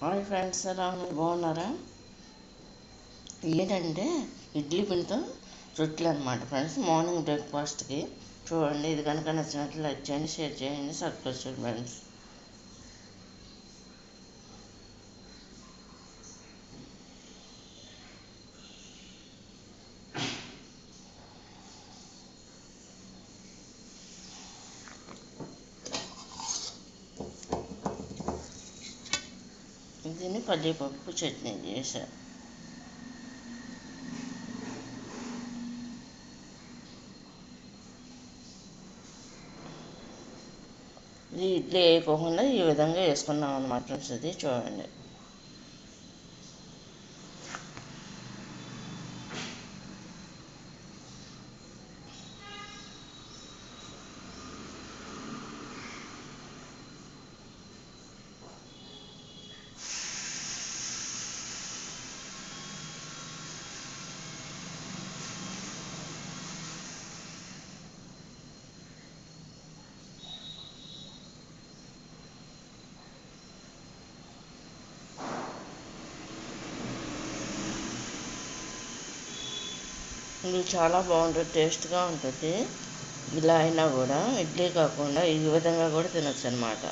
Hi friends, ఎలా ఉన్నారు? బాగున్నారా? ఏంటంటే ఇడ్లీ పిండితో రొట్టెలు అనమాట ఫ్రెండ్స్. మార్నింగ్ బ్రేక్ఫాస్ట్కి చూడండి. ఇది కనుక నచ్చినట్లు లైక్ చేయండి, షేర్ చేయండి, సబ్స్క్రైబ్ చేయండి ఫ్రెండ్స్. దీన్ని పల్లిపప్పు చట్నీ చేశాను. ఇది ఇడ్లీ వేయకోకుండా ఈ విధంగా వేసుకున్నాం అనమాట ఫ్రెండ్స్. ఇది చూడండి. ఇది చాలా బాగుంటుంది, టేస్ట్గా ఉంటుంది. ఇలా అయినా కూడా ఇడ్లీ కాకుండా ఈ విధంగా కూడా తినొచ్చు అనమాట.